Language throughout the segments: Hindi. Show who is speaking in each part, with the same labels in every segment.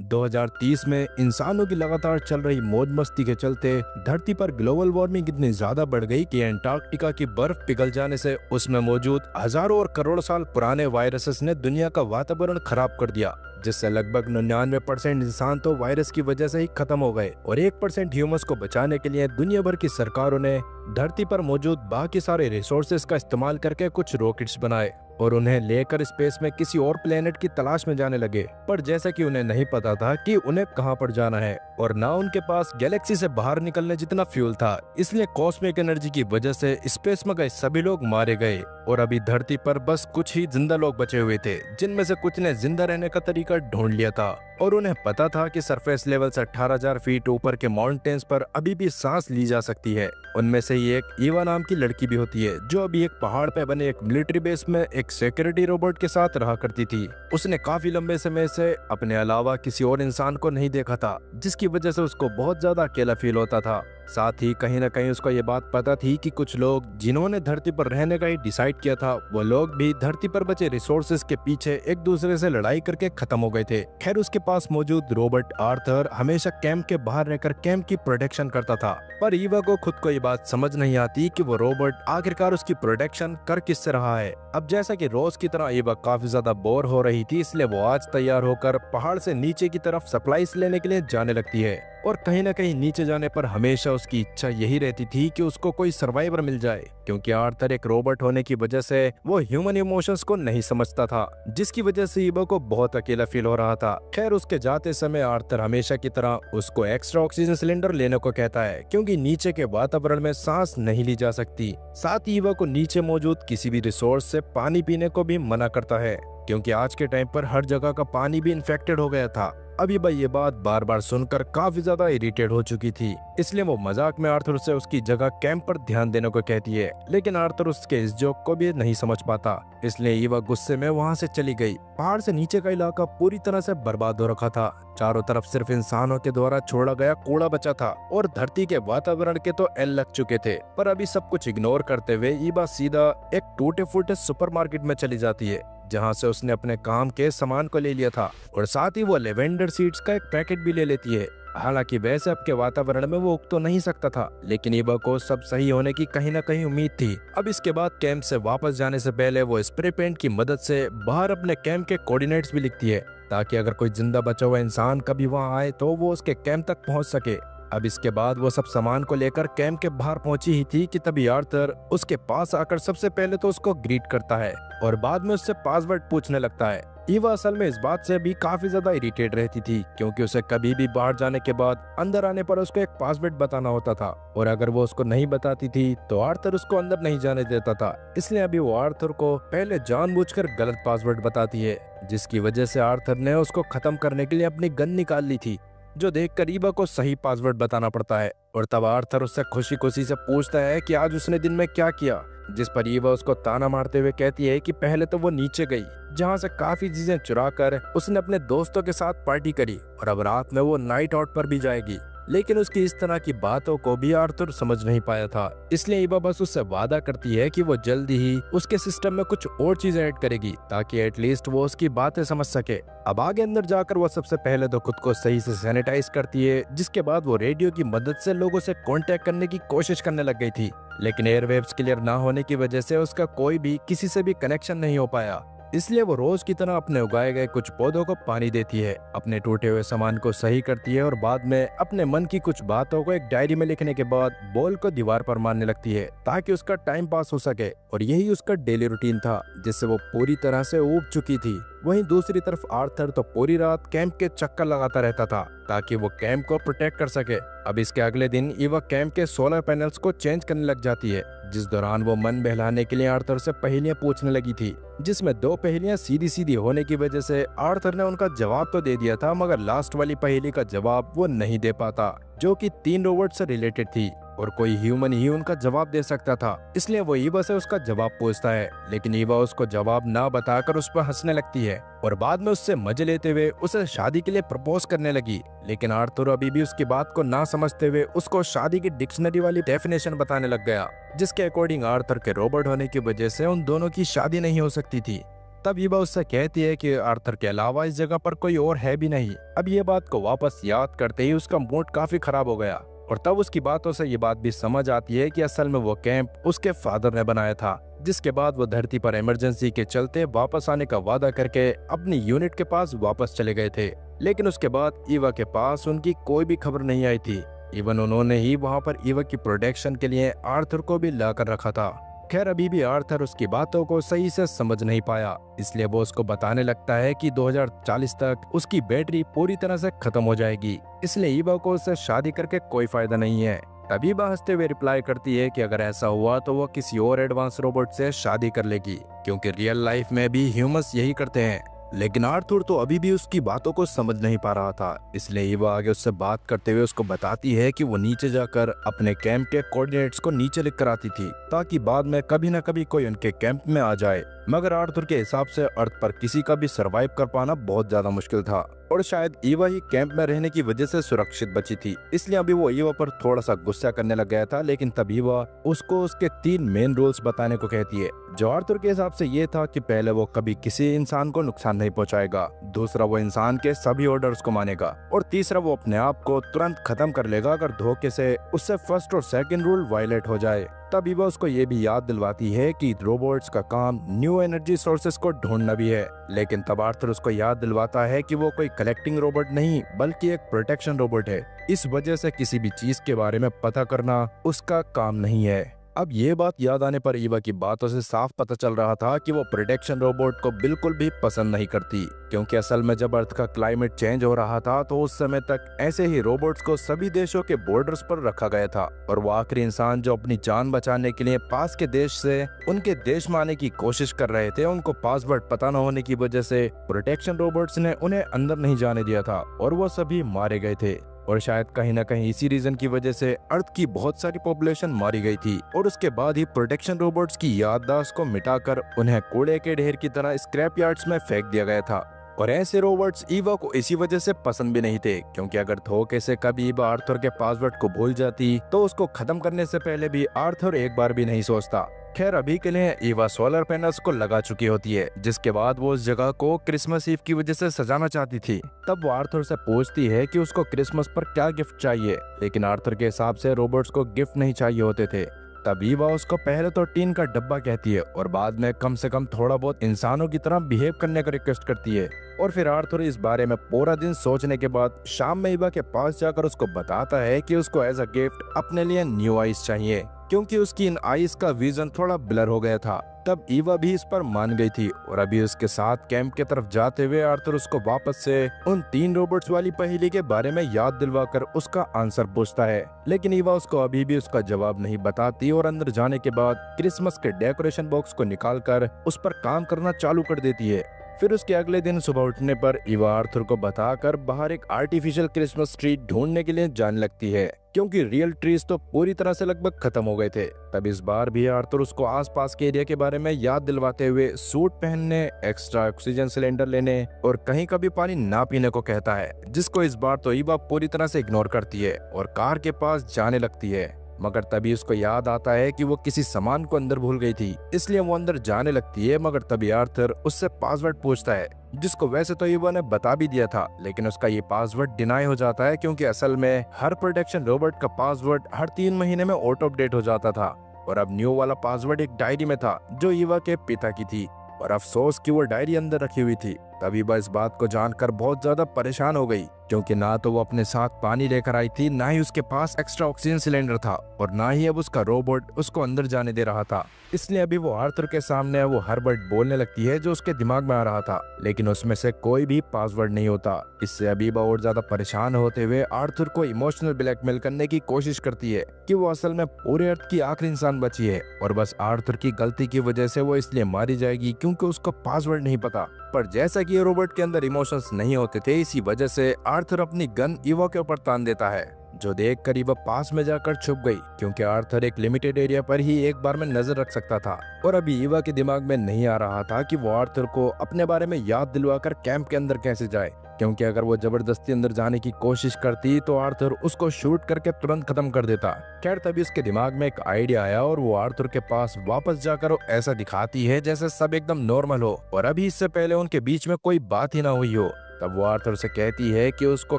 Speaker 1: 2030 में इंसानों की लगातार चल रही मौज मस्ती के चलते धरती पर ग्लोबल वार्मिंग इतनी ज्यादा बढ़ गई कि अंटार्कटिका की बर्फ पिघल जाने से उसमें मौजूद हजारों और करोड़ों साल पुराने वायरसेस ने दुनिया का वातावरण खराब कर दिया, जिससे लगभग 99% इंसान तो वायरस की वजह से ही खत्म हो गए और 1% ह्यूमंस को बचाने के लिए दुनिया भर की सरकारों ने धरती पर मौजूद बाकी सारे रिसोर्सेज का इस्तेमाल करके कुछ रॉकेट्स बनाए और उन्हें लेकर स्पेस में किसी और प्लेनेट की तलाश में जाने लगे। पर जैसा कि उन्हें नहीं पता था कि उन्हें कहां पर जाना है और ना उनके पास गैलेक्सी से बाहर निकलने जितना फ्यूल था, इसलिए कॉस्मिक एनर्जी की वजह से स्पेस में गए सभी लोग मारे गए और अभी धरती पर बस कुछ ही जिंदा लोग बचे हुए थे, जिनमें से कुछ ने जिंदा रहने का तरीका ढूंढ लिया था और उन्हें पता था कि सरफेस लेवल से 18,000 फीट ऊपर के माउंटेन्स पर अभी भी सांस ली जा सकती है। उनमें से ही एक ईवा नाम की लड़की भी होती है, जो अभी एक पहाड़ पे बने एक मिलिट्री बेस में एक सिक्योरिटी रोबोट के साथ रहा करती थी। उसने काफी लंबे समय से अपने अलावा किसी और इंसान को नहीं देखा था, जिसकी वजह से उसको बहुत ज्यादा अकेला फील होता था। साथ ही कहीं न कहीं उसको ये बात पता थी कि कुछ लोग जिन्होंने धरती पर रहने का ही डिसाइड किया था, वो लोग भी धरती पर बचे रिसोर्सेज के पीछे एक दूसरे से लड़ाई करके खत्म हो गए थे। खैर, उसके पास मौजूद रोबोट आर्थर हमेशा कैंप के बाहर रहकर कैंप की प्रोटेक्शन करता था, पर ईवा को खुद को ये बात समझ नहीं आती कि वो रोबोट आखिरकार उसकी प्रोटेक्शन कर किससे रहा है। अब जैसा कि रोज की तरह ईवा काफी ज्यादा बोर हो रही थी, इसलिए वो आज तैयार होकर पहाड़ से नीचे की तरफ सप्लाईज लेने के लिए जाने लगती है और कहीं न कहीं नीचे जाने पर हमेशा उसकी इच्छा यही रहती थी कि उसको कोई सर्वाइवर मिल जाए, क्योंकि आर्थर एक रोबोट होने की वजह से वो ह्यूमन इमोशंस को नहीं समझता था, जिसकी वजह से ईवा को बहुत अकेला फील हो रहा था। खैर, उसके जाते समय आर्थर हमेशा की तरह उसको एक्स्ट्रा ऑक्सीजन सिलेंडर लेने को कहता है, क्योंकि नीचे के वातावरण में सांस नहीं ली जा सकती। साथ ही ईवा को नीचे मौजूद किसी भी रिसोर्स से पानी पीने को भी मना करता है, क्योंकि आज के टाइम पर हर जगह का पानी भी इन्फेक्टेड हो गया था। अभी भाई ये बात बार बार सुनकर काफी ज्यादा इरिटेट हो चुकी थी, इसलिए वो मजाक में आर्थर से उसकी जगह कैंप पर ध्यान देने को कहती है, लेकिन आर्थर उसके इस जोक को भी नहीं समझ पाता, इसलिए ईवा गुस्से में वहाँ से चली गई। पहाड़ से नीचे का इलाका पूरी तरह से बर्बाद हो रखा था। चारों तरफ सिर्फ इंसानों के द्वारा छोड़ा गया कूड़ा बचा था और धरती के वातावरण के तो एल लग चुके थे। पर अभी सब कुछ इग्नोर करते हुए ईवा सीधा एक टूटे फूटे सुपरमार्केट में चली जाती है, जहां से उसने अपने काम के सामान को ले लिया था और साथ ही वो लेवेंडर सीड्स का एक पैकेट भी ले लेती है। हालांकि वैसे अब के वातावरण में वो उग तो नहीं सकता था, लेकिन ईवा को सब सही होने की कहीं न कहीं उम्मीद थी। अब इसके बाद कैंप से वापस जाने से पहले वो स्प्रे पेंट की मदद से बाहर अपने कैंप के कोऑर्डिनेट्स भी लिखती है, ताकि अगर कोई जिंदा बचा हुआ इंसान कभी वहाँ आए तो वो उसके कैंप तक पहुँच सके। अब इसके बाद वो सब सामान को लेकर कैंप के बाहर पहुंची ही थी कि तभी आर्थर उसके पास आकर सबसे पहले तो उसको ग्रीट करता है और बाद में उससे पासवर्ड पूछने लगता है। ईवा असल में इस बात से भी काफी ज्यादा इरिटेट रहती थी, क्योंकि उसे कभी भी बाहर जाने के बाद अंदर आने पर उसको एक पासवर्ड बताना होता था और अगर वो उसको नहीं बताती थी तो आर्थर उसको अंदर नहीं जाने देता था। इसलिए अभी वो आर्थर को पहले जानबूझकर गलत पासवर्ड बताती है, जिसकी वजह से आर्थर ने उसको खत्म करने के लिए अपनी गन निकाल ली थी, जो देखकर ईवा को सही पासवर्ड बताना पड़ता है। और तब आर्थर उससे खुशी खुशी से पूछता है कि आज उसने दिन में क्या किया, जिस पर ईवा उसको ताना मारते हुए कहती है कि पहले तो वो नीचे गई, जहां से काफी चीजें चुरा कर उसने अपने दोस्तों के साथ पार्टी करी और अब रात में वो नाइट आउट पर भी जाएगी। लेकिन उसकी इस तरह की बातों को भी आर्थर समझ नहीं पाया था, इसलिए ईवा बस उससे वादा करती है कि वो जल्दी ही उसके सिस्टम में कुछ और चीजें ऐड करेगी, ताकि एटलीस्ट वो उसकी बातें समझ सके। अब आगे अंदर जाकर वो सबसे पहले तो खुद को सही से सैनिटाइज करती है, जिसके बाद वो रेडियो की मदद से लोगों से कांटेक्ट करने की कोशिश करने लग गई थी, लेकिन एयरवेव्स क्लियर ना होने की वजह से उसका कोई भी किसी से भी कनेक्शन नहीं हो पाया। इसलिए वो रोज की तरह अपने उगाए गए कुछ पौधों को पानी देती है, अपने टूटे हुए सामान को सही करती है और बाद में अपने मन की कुछ बातों को एक डायरी में लिखने के बाद बॉल को दीवार पर मारने लगती है, ताकि उसका टाइम पास हो सके। और यही उसका डेली रूटीन था, जिससे वो पूरी तरह से ऊब चुकी थी। वहीं दूसरी तरफ आर्थर तो पूरी रात कैंप के चक्कर लगाता रहता था, ताकि वो कैंप को प्रोटेक्ट कर सके। अब इसके अगले दिन ईवा कैंप के सोलर पैनल्स को चेंज करने लग जाती है, जिस दौरान वो मन बहलाने के लिए आर्थर से पहेलियां पूछने लगी थी, जिसमें 2 पहेलियां सीधी सीधी होने की वजह से आर्थर ने उनका जवाब तो दे दिया था, मगर लास्ट वाली पहेली का जवाब वो नहीं दे पाता, जो कि 3 रोबोट से रिलेटेड थी और कोई ह्यूमन ही उनका जवाब दे सकता था। इसलिए वो ईवा से उसका जवाब पूछता है, लेकिन ईवा उसको जवाब ना बताकर उस पर हंसने लगती है और बाद में उससे मजे लेते हुए उसे शादी के लिए प्रपोज करने लगी। लेकिन आर्थर अभी भी उसकी बात को ना समझते हुए उसको शादी की डिक्शनरी वाली डेफिनेशन बताने लग गया, जिसके अकॉर्डिंग आर्थर के रोबोट होने की वजह से उन दोनों की शादी नहीं हो सकती थी। तब ईवा उससे कहती है कि आर्थर के अलावा इस जगह पर कोई और है भी नहीं। अब ये बात को वापस याद करते ही उसका मूड काफी खराब हो गया और तब उसकी बातों से ये बात भी समझ आती है कि असल में वो कैंप उसके फादर ने बनाया था। जिसके बाद वो धरती पर इमरजेंसी के चलते वापस आने का वादा करके अपनी यूनिट के पास वापस चले गए थे। लेकिन उसके बाद ईवा के पास उनकी कोई भी खबर नहीं आई थी। इवन उन्होंने ही वहाँ पर ईवा की प्रोटेक्शन के लिए आर्थर को भी ला कर रखा था। खैर अभी भी आर्थर उसकी बातों को सही से समझ नहीं पाया, इसलिए वो उसको बताने लगता है कि 2040 तक उसकी बैटरी पूरी तरह से खत्म हो जाएगी, इसलिए ईवा को उससे शादी करके कोई फायदा नहीं है। तभी ईवा हंसते हुए रिप्लाई करती है कि अगर ऐसा हुआ तो वो किसी और एडवांस रोबोट से शादी कर लेगी, क्योंकि रियल लाइफ में भी ह्यूमंस यही करते हैं। लेकिन आर्थर तो अभी भी उसकी बातों को समझ नहीं पा रहा था, इसलिए ईवा आगे उससे बात करते हुए उसको बताती है कि वो नीचे जाकर अपने कैंप के कोऑर्डिनेट्स को नीचे लिख कर आती थी, ताकि बाद में कभी न कभी कोई उनके कैंप में आ जाए। मगर आर्थर के हिसाब से अर्थ पर किसी का भी सरवाइव कर पाना बहुत ज्यादा मुश्किल था और शायद ईवा ही कैंप में रहने की वजह से सुरक्षित बची थी, इसलिए अभी वो ईवा पर थोड़ा सा गुस्सा करने लग गया था। लेकिन तब ईवा उसको उसके 3 मेन रूल्स बताने को कहती है, जो आर्थर के हिसाब से ये था कि पहले वो कभी किसी इंसान को नुकसान नहीं पहुंचाएगा, दूसरा वो इंसान के सभी ऑर्डर्स को मानेगा और तीसरा वो अपने आप को तुरंत खत्म कर लेगा अगर धोखे से उससे फर्स्ट और सेकंड रूल वायलेट हो जाए। तब ईवा उसको ये भी याद दिलवाती है कि रोबोट्स का काम न्यू एनर्जी सोर्सेस को ढूंढना भी है। लेकिन तब आर्थर उसको याद दिलवाता है कि वो कोई कलेक्टिंग रोबोट नहीं बल्कि एक प्रोटेक्शन रोबोट है, इस वजह से किसी भी चीज के बारे में पता करना उसका काम नहीं है। अब ये बात याद आने पर ईवा की बातों से साफ पता चल रहा था कि वो प्रोटेक्शन रोबोट को बिल्कुल भी पसंद नहीं करती, क्योंकि असल में जब अर्थ का क्लाइमेट चेंज हो रहा था तो उस समय तक ऐसे ही रोबोट्स को सभी देशों के बॉर्डर्स पर रखा गया था और वो आखिरी इंसान जो अपनी जान बचाने के लिए पास के देश से उनके देश में आने की कोशिश कर रहे थे, उनको पासवर्ड पता न होने की वजह से प्रोटेक्शन रोबोट्स ने उन्हें अंदर नहीं जाने दिया था और वो सभी मारे गए थे। और शायद कहीं ना कहीं इसी रीजन की वजह से अर्थ की बहुत सारी पॉपुलेशन मारी गई थी और उसके बाद ही प्रोटेक्शन रोबोट्स की याददाश्त को मिटाकर उन्हें कूड़े के ढेर की तरह स्क्रैप यार्ड्स में फेंक दिया गया था। और ऐसे रोबोट्स ईवा को इसी वजह से पसंद भी नहीं थे, क्योंकि अगर धोखे से कभी ईवा आर्थर के पासवर्ड को भूल जाती तो उसको खत्म करने से पहले भी आर्थर एक बार भी नहीं सोचता। खैर अभी के लिए ईवा सोलर पैनल्स को लगा चुकी होती है, जिसके बाद वो उस जगह को क्रिसमस ईव की वजह से सजाना चाहती थी। तब वो आर्थर से पूछती है कि उसको क्रिसमस पर क्या गिफ्ट चाहिए, लेकिन आर्थर के हिसाब से रोबोट्स को गिफ्ट नहीं चाहिए होते थे। तब ईवा उसको पहले तो टीन का डब्बा कहती है और बाद में कम से कम थोड़ा बहुत इंसानों की तरह बिहेव करने का रिक्वेस्ट करती है। और फिर आर्थर इस बारे में पूरा दिन सोचने के बाद शाम में ईवा के पास जाकर उसको बताता है कि उसको एज अ गिफ्ट अपने लिए न्यू आईज चाहिए, क्योंकि उसकी इन आईज का विजन थोड़ा ब्लर हो गया था। तब ईवा भी इस पर मान गई थी और अभी उसके साथ कैंप की तरफ जाते हुए आर्थर उसको वापस से उन 3 रोबोट्स वाली पहेली के बारे में याद दिलवाकर उसका आंसर पूछता है। लेकिन ईवा उसको अभी भी उसका जवाब नहीं बताती और अंदर जाने के बाद क्रिसमस के डेकोरेशन बॉक्स को निकालकर उस पर काम करना चालू कर देती है। फिर उसके अगले दिन सुबह उठने पर ईवा आर्थर को बताकर बाहर एक आर्टिफिशियल क्रिसमस ट्री ढूंढने के लिए जाने लगती है, क्योंकि रियल ट्रीज तो पूरी तरह से लगभग खत्म हो गए थे। तब इस बार भी आर्थर उसको आसपास के एरिया के बारे में याद दिलवाते हुए सूट पहनने, एक्स्ट्रा ऑक्सीजन सिलेंडर लेने और कहीं का भी पानी ना पीने को कहता है, जिसको इस बार तो ईवा पूरी तरह से इग्नोर करती है और कार के पास जाने लगती है। मगर तभी उसको याद आता है कि वो किसी सामान को अंदर भूल गई थी, इसलिए वो अंदर जाने लगती है। मगर तभी आर्थर उससे पासवर्ड पूछता है, जिसको वैसे तो ईवा ने बता भी दिया था, लेकिन उसका ये पासवर्ड डिनाई हो जाता है, क्योंकि असल में हर प्रोटेक्शन रोबोट का पासवर्ड हर 3 महीने में ऑटो अपडेट हो जाता था और अब न्यू वाला पासवर्ड एक डायरी में था जो ईवा के पिता की थी और अफसोस कि वो डायरी अंदर रखी हुई थी। तभी ईवा इस बात को जानकर बहुत ज्यादा परेशान हो गई, क्योंकि ना तो वो अपने साथ पानी लेकर आई थी, ना ही उसके पास एक्स्ट्रा ऑक्सीजन सिलेंडर था और ना ही अब उसका रोबोट उसको अंदर जाने दे रहा था। इसलिए अभी वो आर्थर के सामने वो हर वर्ड बोलने लगती है जो उसके दिमाग में आ रहा था, लेकिन उसमें से कोई भी पासवर्ड नहीं होता। इससे अभी ईवा और ज्यादा परेशान होते हुए आर्थर को इमोशनल ब्लैकमेल करने की कोशिश करती है कि वो असल में पूरे अर्थ की आखिरी इंसान बची है और बस आर्थर की गलती की वजह से वो इसलिए मारी जाएगी क्योंकि उसको पासवर्ड नहीं पता। पर जैसा कि ये रोबोट के अंदर इमोशंस नहीं होते थे, इसी वजह से आर्थर अपनी गन ईवा के ऊपर तान देता है, जो देख कर ईवा पास में जाकर छुप गई, क्योंकि आर्थर एक लिमिटेड एरिया पर ही एक बार में नजर रख सकता था। और अभी ईवा के दिमाग में नहीं आ रहा था कि वो आर्थर को अपने बारे में याद दिलवाकर कैंप के अंदर कैसे जाए, क्योंकि अगर वो जबरदस्ती अंदर जाने की कोशिश करती तो आर्थर उसको शूट करके तुरंत खत्म कर देता। खैर तभी उसके दिमाग में एक आइडिया आया और वो आर्थर के पास वापस जाकर ऐसा दिखाती है जैसे सब एकदम नॉर्मल हो और अभी इससे पहले उनके बीच में कोई बात ही ना हुई हो। तब वो आर्थर से कहती है कि उसको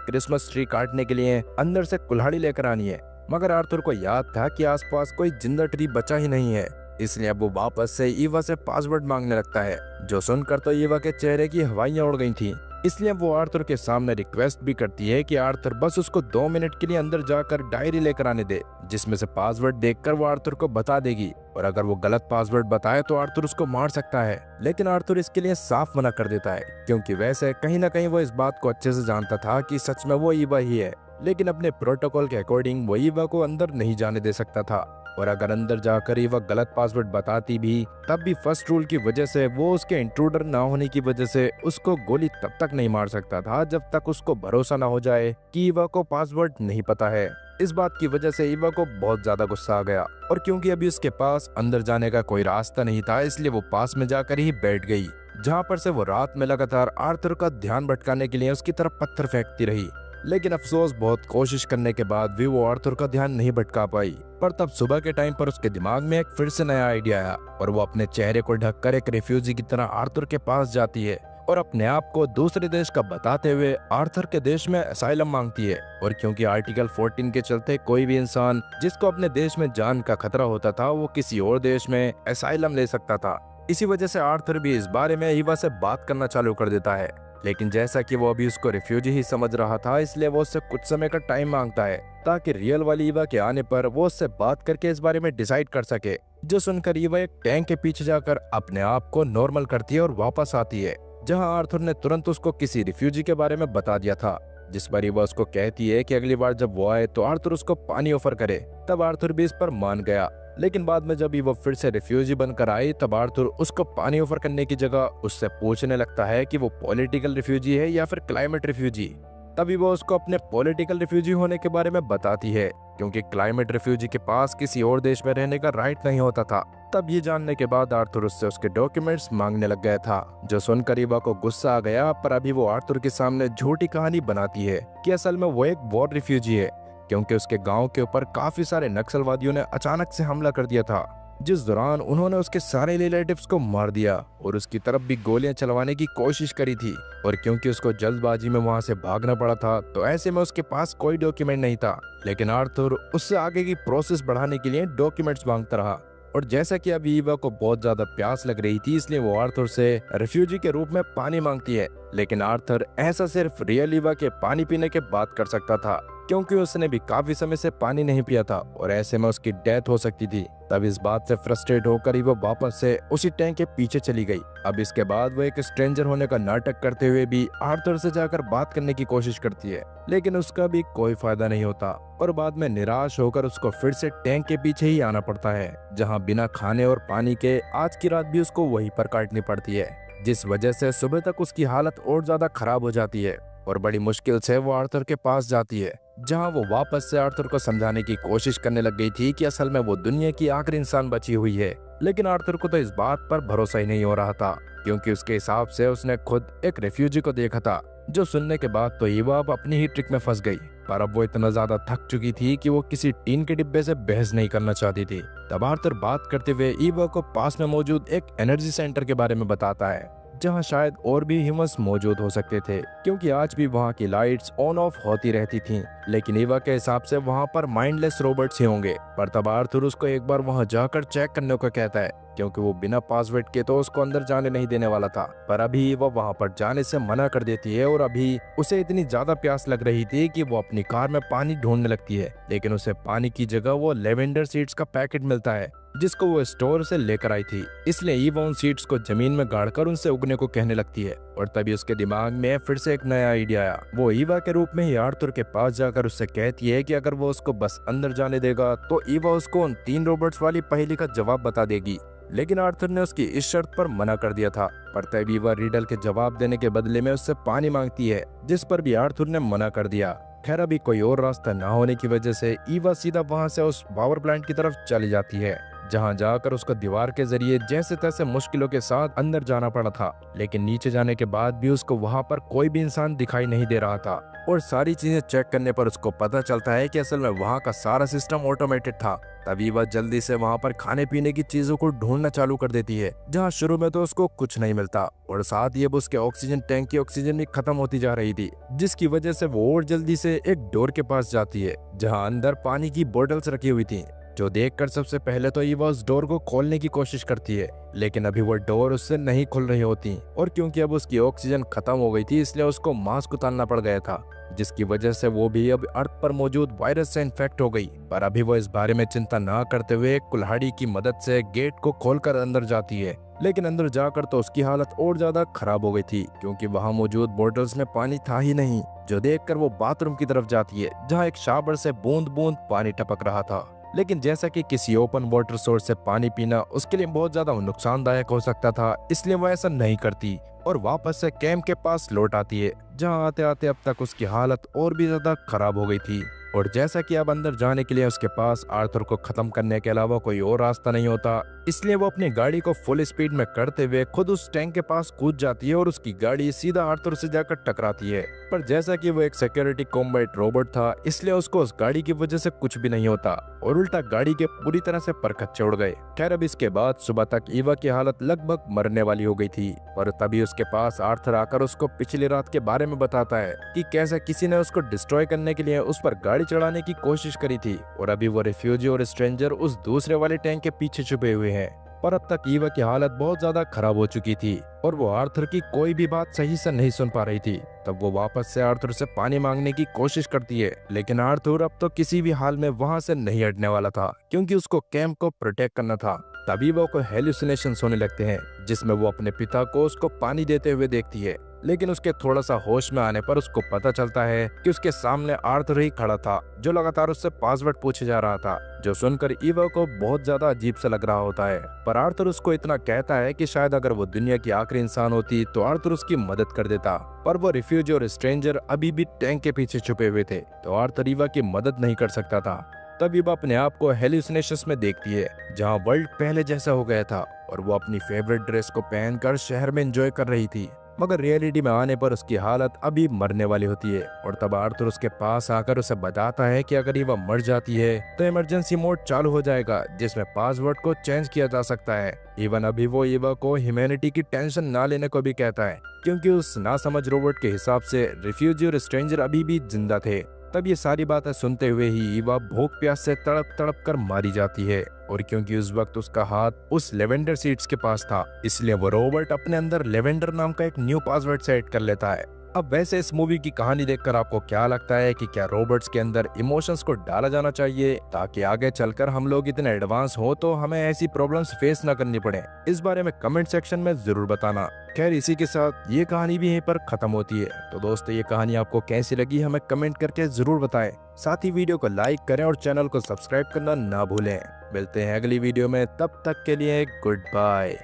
Speaker 1: क्रिसमस ट्री काटने के लिए अंदर से कुल्हाड़ी लेकर आनी है, मगर आर्थर को याद था कि आसपास कोई जिंदा ट्री बचा ही नहीं है, इसलिए अब वो वापस से ईवा से पासवर्ड मांगने लगता है। जो सुनकर तो ईवा के चेहरे की हवाइयां उड़ गई थी, इसलिए वो आर्थर के सामने रिक्वेस्ट भी करती है कि आर्थर बस उसको 2 मिनट के लिए अंदर जाकर डायरी लेकर आने दे, जिसमें से पासवर्ड देखकर वो आर्थर को बता देगी, और अगर वो गलत पासवर्ड बताए तो आर्थर उसको मार सकता है। लेकिन आर्थर इसके लिए साफ मना कर देता है, क्योंकि वैसे कहीं ना कहीं वो इस बात को अच्छे से जानता था कि सच में वो ईवा ही है, लेकिन अपने प्रोटोकॉल के अकॉर्डिंग वो ईवा को अंदर नहीं जाने दे सकता था। और अगर अंदर जाकर ईवा गलत पासवर्ड बताती भी तब भी फर्स्ट रूल की वजह से वो उसके इंट्रूडर ना होने की वजह से उसको गोली तब तक नहीं मार सकता था जब तक उसको भरोसा ना हो जाए कि ईवा को पासवर्ड नहीं पता है। इस बात की वजह से ईवा को बहुत ज्यादा गुस्सा आ गया, और क्योंकि अभी उसके पास अंदर जाने का कोई रास्ता नहीं था इसलिए वो पास में जाकर ही बैठ गई, जहाँ पर से वो रात में लगातार आर्थर का ध्यान भटकाने के लिए उसकी तरफ पत्थर फेंकती रही। लेकिन अफसोस बहुत कोशिश करने के बाद भी वो आर्थर का ध्यान नहीं भटका पाई। पर तब सुबह के टाइम पर उसके दिमाग में एक फिर से नया आइडिया आया और वो अपने चेहरे को ढककर एक रिफ्यूजी की तरह आर्थर के पास जाती है और अपने आप को दूसरे देश का बताते हुए आर्थर के देश में असाइलम मांगती है। और क्योंकि आर्टिकल 14 के चलते कोई भी इंसान जिसको अपने देश में जान का खतरा होता था वो किसी और देश में असाइलम ले सकता था। इसी वजह से आर्थर भी इस बारे में ईवा से बात करना चालू कर देता है, लेकिन जैसा कि वो अभी उसको रिफ्यूजी ही समझ रहा था इसलिए वो उससे कुछ समय का टाइम मांगता है ताकि रियल वाली ईवा के आने पर वो उससे बात करके इस बारे में डिसाइड कर सके। जो सुनकर ईवा एक टैंक के पीछे जाकर अपने आप को नॉर्मल करती है और वापस आती है, जहां आर्थर ने तुरंत उसको किसी रिफ्यूजी के बारे में बता दिया था। जिस पर ईवा उसको कहती है कि अगली बार जब वो आए तो आर्थर उसको पानी ऑफर करे। तब आर्थर भी इस पर मान गया, लेकिन बाद में जब वो फिर से रिफ्यूजी बनकर आई तब आर्थर उसको पानी ऑफर करने की जगह उससे पूछने लगता है कि वो पॉलिटिकल रिफ्यूजी है या फिर क्लाइमेट रिफ्यूजी। तभी वो उसको अपने पॉलिटिकल रिफ्यूजी होने के बारे में बताती है, क्योंकि क्लाइमेट रिफ्यूजी के पास किसी और देश में रहने का राइट नहीं होता था। तब ये जानने के बाद आर्थर उससे उसके डॉक्यूमेंट्स मांगने लग गया था, जो सुनकर ईवा को गुस्सा आ गया। पर अभी वो आर्थर के सामने झूठी कहानी बनाती है कि असल में वो एक वॉर रिफ्यूजी है, क्योंकि उसके गांव के ऊपर काफी सारे नक्सलवादियों ने अचानक से हमला कर दिया था, जिस दौरान उन्होंने उसके सारे रिलेटिव्स को मार दिया और उसकी तरफ भी गोलियां चलवाने की कोशिश करी थी। और क्योंकि उसको जल्दबाजी में वहां से भागना पड़ा था तो ऐसे में उसके पास कोई डॉक्यूमेंट नहीं था, लेकिन आर्थर उससे आगे की प्रोसेस बढ़ाने के लिए डॉक्यूमेंट्स मांगता रहा। और जैसा कि अभी ईवा को बहुत ज्यादा प्यास लग रही थी इसलिए वो आर्थर से रिफ्यूजी के रूप में पानी मांगती है, लेकिन आर्थर ऐसा सिर्फ रियल ईवा के पानी पीने के बाद कर सकता था, क्योंकि उसने भी काफी समय से पानी नहीं पिया था और ऐसे में उसकी डेथ हो सकती थी। तब इस बात से फ्रस्ट्रेट होकर ही वो वापस से उसी टैंक के पीछे चली गई। अब इसके बाद वो एक स्ट्रेंजर होने का नाटक करते हुए भी आर्थर से जाकर बात करने की कोशिश करती है, लेकिन उसका भी कोई फायदा नहीं होता और बाद में निराश होकर उसको फिर से टैंक के पीछे ही आना पड़ता है, जहाँ बिना खाने और पानी के आज की रात भी उसको वहीं पर काटनी पड़ती है, जिस वजह से सुबह तक उसकी हालत और ज्यादा खराब हो जाती है और बड़ी मुश्किल से वो आर्थर के पास जाती है, जहां वो वापस से आर्थर को समझाने की कोशिश करने लग गई थी कि असल में वो दुनिया की आखिरी इंसान बची हुई है। लेकिन आर्थर को तो इस बात पर भरोसा ही नहीं हो रहा था, क्योंकि उसके हिसाब से उसने खुद एक रेफ्यूजी को देखा था। जो सुनने के बाद तो ईवा अब अपनी ही ट्रिक में फंस गई, पर अब वो इतना ज्यादा थक चुकी थी कि वो किसी टीन के डिब्बे से बहस नहीं करना चाहती थी। तब आर्थर बात करते हुए ईवा को पास में मौजूद एक एनर्जी सेंटर के बारे में बताता है, जहां शायद और भी ह्यूमंस मौजूद हो सकते थे, क्योंकि आज भी वहां की लाइट्स ऑन ऑफ होती रहती थीं। लेकिन ईवा के हिसाब से वहां पर माइंडलेस रोबोट्स ही होंगे। पर तब आर्थर उसको एक बार वहां जाकर चेक करने को कहता है, क्योंकि वो बिना पासवर्ड के तो उसको अंदर जाने नहीं देने वाला था। पर अभी वो वहां पर जाने से मना कर देती है और अभी उसे इतनी ज्यादा प्यास लग रही थी कि वो अपनी कार में पानी ढूंढने लगती है, लेकिन उसे पानी की जगह वो लेवेंडर सीड्स का पैकेट मिलता है, जिसको वो स्टोर से लेकर आई थी। इसलिए ईवा उन सीड्स को जमीन में गाड़कर उनसे उगने को कहने लगती है और तभी उसके दिमाग में फिर से एक नया आइडिया आया। वो ईवा के रूप में ही आर्थर के पास जाकर उससे कहती है कि अगर वो उसको बस अंदर जाने देगा तो ईवा उसको उन 3 रोबोट्स वाली पहेली का जवाब बता देगी। लेकिन आर्थर ने उसकी इस शर्त पर मना कर दिया था। पर तभी ईवा रिडल के जवाब देने के बदले में उससे पानी मांगती है, जिस पर भी आर्थर ने मना कर दिया। खैर अभी कोई और रास्ता ना होने की वजह से ईवा सीधा वहां से उस पावर प्लांट की तरफ चली जाती है, जहां जाकर उसको दीवार के जरिए जैसे तैसे मुश्किलों के साथ अंदर जाना पड़ा था। लेकिन नीचे जाने के बाद भी उसको वहां पर कोई भी इंसान दिखाई नहीं दे रहा था और सारी चीजें चेक करने पर उसको पता चलता है कि असल में वहां का सारा सिस्टम ऑटोमेटेड था। तभी वह जल्दी से वहां पर खाने पीने की चीजों को ढूंढना चालू कर देती है, जहां शुरू में तो उसको कुछ नहीं मिलता और साथ ही अब उसके ऑक्सीजन टैंक की ऑक्सीजन भी खत्म होती जा रही थी, जिसकी वजह से वो और जल्दी से एक डोर के पास जाती है जहां अंदर पानी की बोतल्स रखी हुई थी, जो देखकर सबसे पहले तो ईवा उस डोर को खोलने की कोशिश करती है। लेकिन अभी वो डोर उससे नहीं खुल रही होती और क्योंकि अब उसकी ऑक्सीजन खत्म हो गई थी इसलिए उसको मास्क उतारना पड़ गया था, जिसकी वजह से वो भी अब अर्थ पर मौजूद वायरस से इन्फेक्ट हो गई। पर अभी वो इस बारे में चिंता ना करते हुए एक कुल्हाड़ी की मदद से गेट को खोलकर अंदर जाती है। लेकिन अंदर जाकर तो उसकी हालत और ज्यादा खराब हो गई थी, क्योंकि वहां मौजूद बोतल्स में पानी था ही नहीं, जो देखकर वो बाथरूम की तरफ जाती है जहाँ एक शावर से बूंद बूंद पानी टपक रहा था। लेकिन जैसा कि किसी ओपन वाटर सोर्स से पानी पीना उसके लिए बहुत ज्यादा नुकसानदायक हो सकता था, इसलिए वो ऐसा नहीं करती और वापस से कैंप के पास लौट आती है, जहां आते आते अब तक उसकी हालत और भी ज्यादा खराब हो गई थी। और जैसा कि अब अंदर जाने के लिए उसके पास आर्थर को खत्म करने के अलावा कोई और रास्ता नहीं होता, इसलिए वो अपनी गाड़ी को फुल स्पीड में करते हुए खुद उस टैंक के पास कूद जाती है और उसकी गाड़ी सीधा आर्थर से जाकर टकराती है। पर जैसा कि वो एक सिक्योरिटी कॉम्बैट रोबोट था, इसलिए उसको उस गाड़ी की वजह से कुछ भी नहीं होता और उल्टा गाड़ी के पूरी तरह से परखच्चे उड़ गए। खैर अब इसके बाद सुबह तक ईवा की हालत लगभग मरने वाली हो गई थी, पर तभी उसके पास आर्थर आकर उसको पिछली रात के बारे में बताता है कि कैसे किसी ने उसको डिस्ट्रॉय करने के लिए उस पर गाड़ी चढ़ाने की कोशिश करी थी और अभी वो रिफ्यूजी और स्ट्रेंजर उस दूसरे वाले टैंक के पीछे छुपे हुए हैं। पर अब तक ईवा की हालत बहुत ज्यादा खराब हो चुकी थी और वो आर्थर की कोई भी बात सही से नहीं सुन पा रही थी। तब वो वापस से आर्थर से पानी मांगने की कोशिश करती है, लेकिन आर्थर अब तो किसी भी हाल में वहां से नहीं हटने वाला था, क्योंकि उसको कैंप को प्रोटेक्ट करना था। तभी वो को हेलुसिनेशंस होने लगते हैं, जिसमें वो अपने पिता को उसको पानी देते हुए देखती है। लेकिन उसके थोड़ा सा होश में आने पर उसको पता चलता है कि उसके सामने आर्थर ही खड़ा था, जो लगातार उससे पासवर्ड पूछे जा रहा था, जो सुनकर ईवा को बहुत ज्यादा अजीब सा लग रहा होता है। पर आर्थर उसको इतना कहता है कि शायद अगर वो दुनिया की आखिरी इंसान होती तो आर्थर उसकी मदद कर देता, पर वो रिफ्यूजी और स्ट्रेंजर अभी भी टैंक के पीछे छुपे हुए थे, तो आर्थर ईवा की मदद नहीं कर सकता था। तब ईवा अपने आप को हेलुसिनेशंस में देखती है, जहाँ वर्ल्ड पहले जैसा हो गया था और वो अपनी फेवरेट ड्रेस को पहनकर शहर में एंजॉय कर रही थी। मगर रियलिटी में आने पर उसकी हालत अभी मरने वाली होती है और तब आर्थर उसके पास आकर उसे बताता है कि अगर ईवा मर जाती है तो इमरजेंसी मोड चालू हो जाएगा, जिसमें पासवर्ड को चेंज किया जा सकता है। इवन अभी वो ईवा को ह्यूमैनिटी की टेंशन ना लेने को भी कहता है, क्योंकि उस नासमझ रोबोट के हिसाब से रिफ्यूजी और स्ट्रेंजर अभी भी जिंदा थे। तब ये सारी बातें सुनते हुए ही ईवा भूख प्यास से तड़प तड़प कर मारी जाती है और क्योंकि उस वक्त उसका हाथ उस लेवेंडर सीड्स के पास था, इसलिए वो रोबोट अपने अंदर लेवेंडर नाम का एक न्यू पासवर्ड सेट कर लेता है। अब वैसे इस मूवी की कहानी देखकर आपको क्या लगता है कि क्या रोबोट्स के अंदर इमोशंस को डाला जाना चाहिए ताकि आगे चलकर हम लोग इतने एडवांस हो तो हमें ऐसी प्रॉब्लम्स फेस ना करनी पड़े? इस बारे में कमेंट सेक्शन में जरूर बताना। खैर इसी के साथ ये कहानी भी यहीं पर खत्म होती है। तो दोस्तों ये कहानी आपको कैसी लगी हमें कमेंट करके जरूर बताएं। साथ ही वीडियो को लाइक करें और चैनल को सब्सक्राइब करना ना भूलें। मिलते हैं अगली वीडियो में, तब तक के लिए गुड बाय।